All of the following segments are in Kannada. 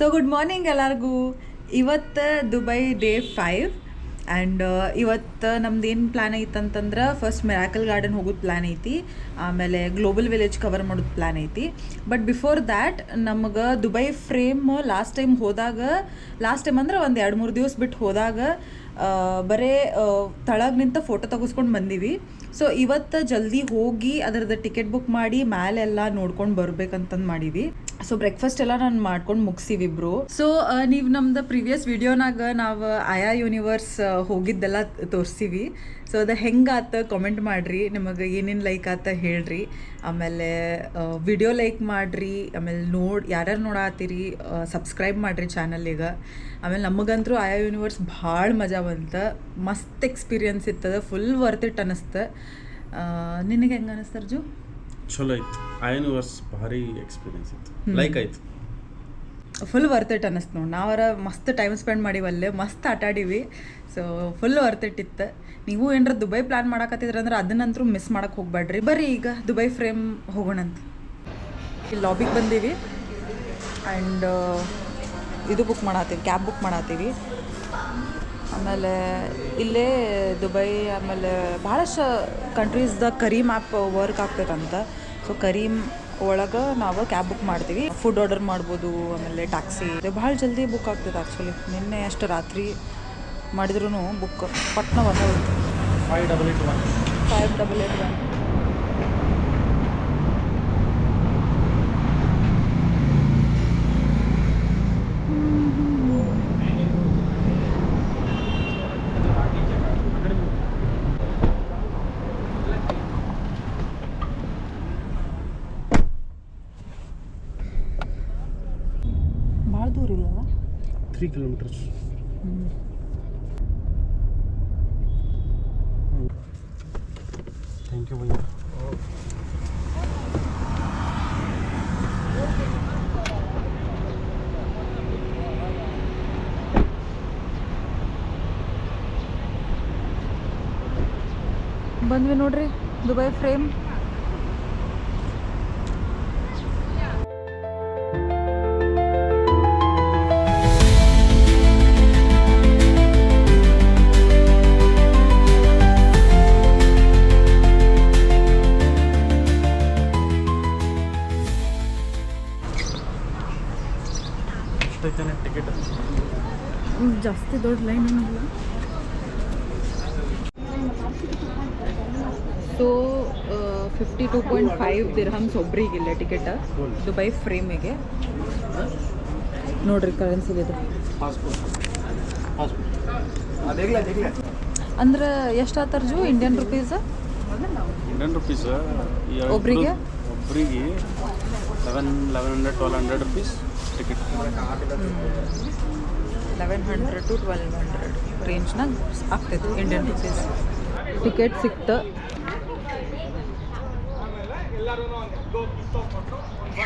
ಸೊ ಗುಡ್ ಮಾರ್ನಿಂಗ್ ಎಲ್ಲರಿಗೂ. ಇವತ್ತು ದುಬೈ ಡೇ 5 ಆ್ಯಂಡ್ ಇವತ್ತು ನಮ್ದು ಏನು ಪ್ಲ್ಯಾನ್ ಐತೆ ಅಂತಂದ್ರೆ ಫಸ್ಟ್ ಮಿರಾಕಲ್ ಗಾರ್ಡನ್ ಹೋಗೋದು ಪ್ಲ್ಯಾನ್ ಐತಿ, ಆಮೇಲೆ ಗ್ಲೋಬಲ್ ವಿಲೇಜ್ ಕವರ್ ಮಾಡೋದು ಪ್ಲ್ಯಾನ್ ಐತಿ. ಬಟ್ ಬಿಫೋರ್ ದ್ಯಾಟ್ ನಮಗೆ ದುಬೈ ಫ್ರೇಮ್ ಲಾಸ್ಟ್ ಟೈಮ್ ಅಂದ್ರೆ ಒಂದು 2-3 ದಿವಸ ಬಿಟ್ಟು ಹೋದಾಗ ಬರೀ ತಳಗ ನಿಂತ ಫೋಟೋ ತೆಗೆಸ್ಕೊಂಡು ಬಂದೀವಿ. ಸೊ ಇವತ್ತು ಜಲ್ದಿ ಹೋಗಿ ಅದರದ್ದು ಟಿಕೆಟ್ ಬುಕ್ ಮಾಡಿ ಮ್ಯಾಲೆಲ್ಲ ನೋಡ್ಕೊಂಡು ಬರ್ಬೇಕಂತಂದು ಮಾಡೀವಿ. ಸೊ ಬ್ರೇಕ್ಫಾಸ್ಟ್ ಎಲ್ಲ ನಾನು ಮಾಡ್ಕೊಂಡು ಮುಗಿಸಿವಿ ಇಬ್ರು. ಸೊ ನೀವು ನಮ್ದು ಪ್ರೀವಿಯಸ್ ವಿಡಿಯೋನಾಗ ನಾವು ಆಯಾ ಯೂನಿವರ್ಸ್ ಹೋಗಿದ್ದೆಲ್ಲ ತೋರಿಸ್ತೀವಿ. ಸೊ ಅದು ಹೆಂಗಾತ ಕಾಮೆಂಟ್ ಮಾಡಿರಿ, ನಿಮಗೆ ಏನೇನು ಲೈಕ್ ಆತ ಹೇಳ್ರಿ, ಆಮೇಲೆ ವಿಡಿಯೋ ಲೈಕ್ ಮಾಡಿರಿ, ಆಮೇಲೆ ಯಾರ್ಯಾರು ನೋಡಾತೀರಿ ಸಬ್ಸ್ಕ್ರೈಬ್ ಮಾಡಿರಿ ಚಾನಲ್ಲಿಗೆ. ಆಮೇಲೆ ನಮಗಂತೂ ಆಯಾ ಯೂನಿವರ್ಸ್ ಭಾಳ ಮಜಾ ಬಂತು, ಮಸ್ತ್ ಎಕ್ಸ್ಪೀರಿಯನ್ಸ್ ಇತ್ತದ, ಫುಲ್ ವರ್ತ್ ಇಟ್ ಅನ್ನಿಸ್ತು. ನಿನಗೆ ಹೆಂಗೆ ಅನ್ನಿಸ್ತು ಅರ್ಜು? ಚಲೋ ಐತಿ, ಆಯಾ ಯೂನಿವರ್ಸ್ ಭಾರಿ ಎಕ್ಸ್ಪೀರಿಯನ್ಸ್ ಇತ್ತು, ಲೈಕ್ ಆಯ್ತು, ಫುಲ್ ವರ್ತ್ ಇಟ್ ಅನ್ನಿಸ್ತು ನೋಡಿ. ನಾವರ ಮಸ್ತ್ ಟೈಮ್ ಸ್ಪೆಂಡ್ ಮಾಡಿವಲ್ಲೇ, ಮಸ್ತ್ ಆಟಾಡೀವಿ. ಸೊ ಫುಲ್ ವರ್ತ್ ಇಟ್ ಇತ್ತು. ನೀವು ಏನಾರ ದುಬೈ ಪ್ಲ್ಯಾನ್ ಮಾಡಕತ್ತಿದ್ರೆ ಅಂದ್ರೆ ಅದನ್ನಂತರೂ ಮಿಸ್ ಮಾಡಕ್ಕೆ ಹೋಗ್ಬೇಡ್ರಿ. ಬರ್ರಿ ಈಗ ದುಬೈ ಫ್ರೇಮ್ ಹೋಗೋಣಂತ. ಇಲ್ಲಿ ಲಾಬಿಗೆ ಬಂದೀವಿ ಆ್ಯಂಡ್ ಇದು ಬುಕ್ ಮಾಡತ್ತೀವಿ, ಕ್ಯಾಬ್ ಬುಕ್ ಮಾಡತ್ತೀವಿ. ಆಮೇಲೆ ಇಲ್ಲೇ ದುಬೈ ಆಮೇಲೆ ಭಾಳಷ್ಟು ಕಂಟ್ರೀಸ್ದಾಗ ಕರೀಮ್ ಆ್ಯಪ್ ವರ್ಕ್ ಆಗ್ತೈತಂತ. ಸೊ ಕರೀಮ್ ಒಳಗೆ ನಾವು ಕ್ಯಾಬ್ ಬುಕ್ ಮಾಡ್ತೀವಿ, ಫುಡ್ ಆರ್ಡರ್ ಮಾಡ್ಬೋದು, ಆಮೇಲೆ ಟ್ಯಾಕ್ಸಿ ಭಾಳ ಜಲ್ದಿ ಬುಕ್ ಆಗ್ತದೆ. ಆ್ಯಕ್ಚುಲಿ ನಿನ್ನೆ ಅಷ್ಟು ರಾತ್ರಿ ಮಾಡಿದ್ರೂ ಬುಕ್ ಪಟ್ನ ಬಂದೋಗುತ್ತೆ. 5881 ಭಾಳ ದೂರ ಇಲ್ಲಲ್ಲ, 3 kilometers. Thank you bhaiya. ಬಂದ್ವಿ ನೋಡ್ರಿ ದುಬೈ ಫ್ರೇಮ್. ಟಿಕೆಟ್ ಜಾಸ್ತಿ ದೊಡ್ಡ ಲೈನ್ ಏನಿಲ್ಲ. ಸೊ 52.5 ದಿರ್ಹಮ್ಸ್ ಒಬ್ರಿಗಿಲ್ಲ ಟಿಕೆಟ್ ದುಬೈ ಫ್ರೇಮಿಗೆ. ನೋಡ್ರಿ ಕರೆನ್ಸಿ ಇದು ಅಂದ್ರೆ ಎಷ್ಟು ಆತರ್ಜು ಇಂಡಿಯನ್ ರುಪೀಸ್ ಒಬ್ರಿಗೆ 1100-1200 rupees ಟಿಕೆಟ್. 1100 to 1200 ರೇಂಜ್ನಾಗ ಆಗ್ತೈತೆ ಇಂಡಿಯನ್ ರುಪೀಸ್. ಟಿಕೆಟ್ ಸಿಕ್ತು.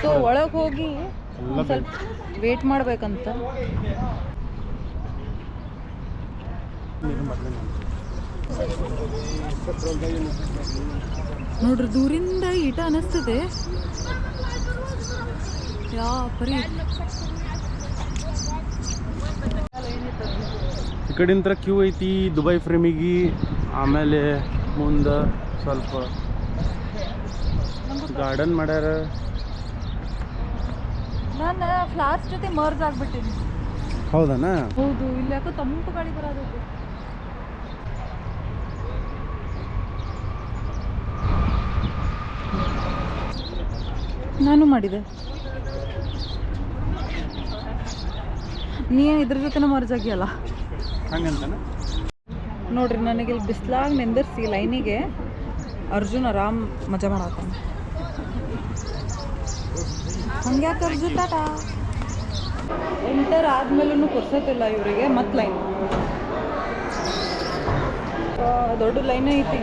ಸೊ ಒಳಗೆ ಹೋಗಿ ಸ್ವಲ್ಪ ವೇಟ್ ಮಾಡ್ಬೇಕಂತ. ನೋಡ್ರಿ ದೂರಿಂದ ಈಟ ಅನಿಸ್ತದೆ. ಪರಿ ಈ ಕಡೆಯಿಂದ ಕ್ಯೂ ಐತಿ ದುಬೈ ಫ್ರೇಮಿಗೆ. ಆಮೇಲೆ ಮುಂದೆ ಸ್ವಲ್ಪ ಗಾರ್ಡನ್ ಮಾಡ್ಯಾರ. ನಾನು ಫ್ಲಾರ್ಸ್ ಜೊತೆ ಮರ್ಜ್ ಆಗ್ಬಿಟ್ಟಿನಿ. ಹೌದನಾ? ಹೌದು, ಇಲ್ಲಿ ಯಾಕೋ ತಂಪು ಗಾಳಿ ಬರೋದು. ನಾನು ಮಾಡಿದೆ. ನೀ ಇದ್ರ ಜೊತೆನ ಮರ್ಜ್ ಆಗಿಯಲ್ಲ ಹಂಗಂತಾನ. ನೋಡ್ರಿ ನನಗೆ ಇಲ್ಲಿ ಬಿಸ್ಲಾಗ ನಿಂದಿರ್ಸಿ ಲೈನಿಗೆ ಅರ್ಜುನ್ ಆರಾಮ್ ಮಜಾ ಮಾಡತ್ತಾನೆ. ಹಂಗ್ಯಾಕೆ ಅರ್ಜುನ್ ಟಾಟಾ ಎಂಟರ್ ಆದ್ಮೇಲೂ ಕೊರ್ಸತ್ತಿಲ್ಲ ಇವರಿಗೆ. ಮತ್ತೆ ಲೈನ್ ದೊಡ್ಡ ಲೈನ್ ಐತಿ.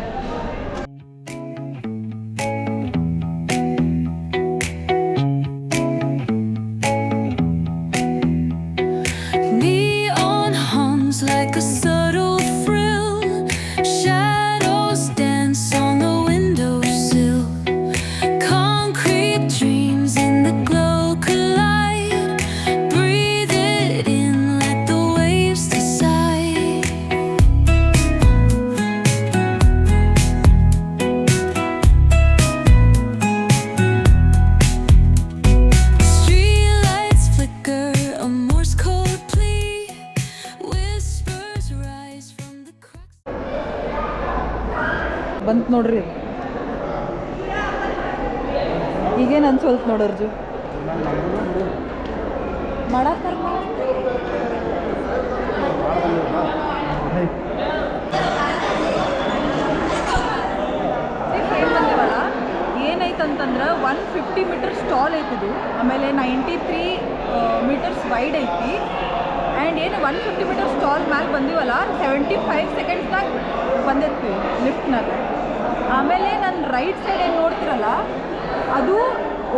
Like a subtle frill, shadows dance on the windowsill. Concrete dreams in the glow collide. Breathe ಅನ್ಸೋಲ್ತು ನೋಡ್ರಿ ಈಗೇನು ಅನ್ಸೋಲ್ತು ನೋಡೋರ್ಜು ಮಾಡತ್ತಾರ ಬಂದೇವಲ್ಲ ಏನೈತಂತಂದ್ರೆ 150 ಮೀಟರ್ ಸ್ಟಾಲ್ ಐತಿದು ಆಮೇಲೆ 93 ಮೀಟರ್ಸ್ ವೈಡ್ ಐತಿ ಆ್ಯಂಡ್ ಏನು 150 ಮೀಟರ್ ಸ್ಟಾಲ್ ಮ್ಯಾಲೆ ಬಂದೀವಲ್ಲ 75 ಸೆಕೆಂಡ್ಸ್ನಾಗ ಬಂದೈತಿ ಲಿಫ್ಟ್ನಾಗ. ಆಮೇಲೆ ನನ್ನ ರೈಟ್ ಸೈಡ್ ಏನು ನೋಡ್ತಿರಲ್ಲ ಅದು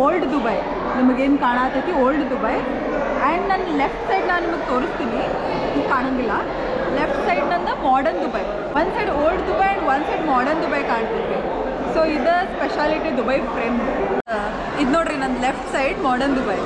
ಓಲ್ಡ್ ದುಬೈ, ನಿಮಗೇನು ಕಾಣತೈತಿ ಓಲ್ಡ್ ದುಬೈ. ಆ್ಯಂಡ್ ನನ್ನ ಲೆಫ್ಟ್ ಸೈಡ್ ನಾನು ನಿಮಗೆ ತೋರಿಸ್ತೀನಿ, ಈಗ ಕಾಣಂಗಿಲ್ಲ. ಲೆಫ್ಟ್ ಸೈಡ್ ನಂದು ಮಾಡರ್ನ್ ದುಬೈ, ಒಂದು ಸೈಡ್ ಓಲ್ಡ್ ದುಬೈ ಆ್ಯಂಡ್ ಒಂದು ಸೈಡ್ ಮಾಡರ್ನ್ ದುಬೈ ಕಾಣ್ತೈತಿ. ಸೊ ಇದು ಸ್ಪೆಷಾಲಿಟಿ ದುಬೈ ಫ್ರೇಮ್. ಇದು ನೋಡ್ರಿ ನನ್ನ ಲೆಫ್ಟ್ ಸೈಡ್ ಮಾಡರ್ನ್ ದುಬೈ.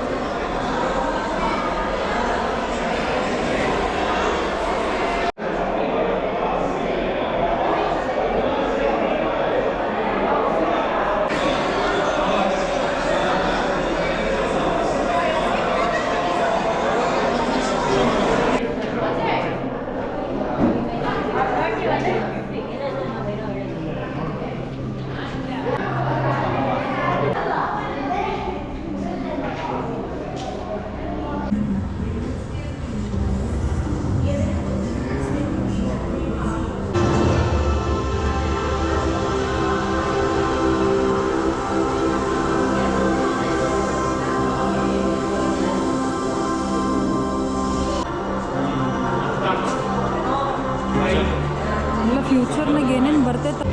ಎಲ್ಲ ಫ್ಯೂಚರ್ನಾಗ ಏನೇನು ಬರ್ತೈತೆ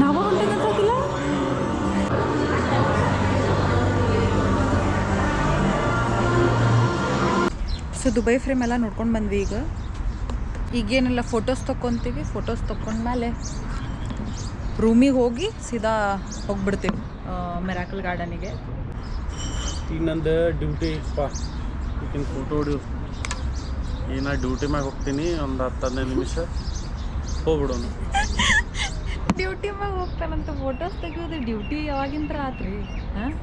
ನಾವು ಹೊಂಟೇನಂತಾಗಿಲ್ಲ. ಸೊ ದುಬೈ ಫ್ರೇಮ್ ಎಲ್ಲ ನೋಡ್ಕೊಂಡು ಬಂದ್ವಿ. ಈಗೇನೆಲ್ಲ ಫೋಟೋಸ್ ತೊಗೊತೀವಿ. ಫೋಟೋಸ್ ತೊಗೊಂಡ್ಮೇಲೆ ರೂಮಿಗೆ ಹೋಗಿ ಸೀದಾ ಹೋಗ್ಬಿಡ್ತೀವಿ ಮಿರಾಕಲ್ ಗಾರ್ಡನಿಗೆ. ಈಗ ನಂದು ಡ್ಯೂಟಿ ಪಾ ಈಗಿನ ಫೋಟೋ ಹೊಡಿಯು. ಈಗ ನಾ ಡ್ಯೂಟಿ ಮ್ಯಾಗ ಹೋಗ್ತೀನಿ, ಒಂದು 10-15 ನಿಮಿಷ ಹೋಗ್ಬಿಡೋಣ. ಡ್ಯೂಟಿ ಮ್ಯಾಗ ಹೋಗ್ತಾನಂತ ಫೋಟೋಸ್ ತೆಗಿಯೋದು ಡ್ಯೂಟಿ ಯಾವಾಗಿಂತ ಆತ್ರಿ? ಹಾಂ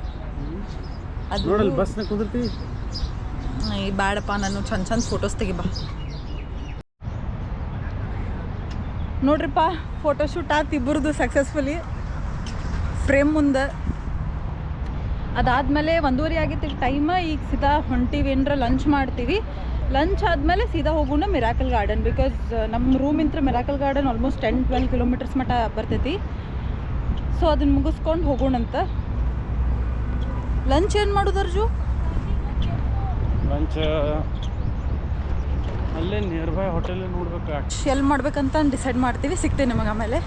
ಅದು ನೋಡಲ್ಲ ಬಸ್ನಾಗ ಕುಂದಿರ್ತೀವಿ. ಈ ಬೇಡಪ್ಪ, ನಾನು ಚಂದ ಫೋಟೋಸ್ ತೆಗಿಬಾ. ನೋಡ್ರಿಪ್ಪ ಫೋಟೋಶೂಟ್ ಆಯ್ತು ಇಬ್ಬರದು ಸಕ್ಸಸ್ಫುಲಿ ಫ್ರೇಮ್ ಮುಂದೆ. ಅದಾದಮೇಲೆ 1:30 ಆಗಿತ್ತು ಟೈಮ್. ಈಗ ಸೀದಾ ಹೊಂಟೀವಿ, ಏನರ ಲಂಚ್ ಮಾಡ್ತೀವಿ. ಲಂಚ್ ಆದಮೇಲೆ ಸೀದಾ ಹೋಗೋಣ ಮಿರಾಕಲ್ ಗಾರ್ಡನ್. ಬಿಕಾಸ್ ನಮ್ಮ ರೂಮಿಂದ ಮಿರಾಕಲ್ ಗಾರ್ಡನ್ ಆಲ್ಮೋಸ್ಟ್ 10-12 ಕಿಲೋಮೀಟರ್ಸ್ ಮಟ್ಟ ಬರ್ತೈತಿ. ಸೊ ಅದನ್ನು ಮುಗಿಸ್ಕೊಂಡು ಹೋಗೋಣಂತ. ಲಂಚ್ ಏನು ಮಾಡೋದು ಅರ್ಜು? ಲಂಚ್ ಅಲ್ಲೇ ನಿಯರ್ ಬೈ ಹೋಟೆಲ್ ನೋಡ್ಬೇಕು. ಎಲ್ಲಿ ಮಾಡ್ಬೇಕಂತ ಡಿಸೈಡ್ ಮಾಡ್ತೀವಿ. ಸಿಗ್ತೇನೆ ನಿಮಗೆ ಆಮೇಲೆ.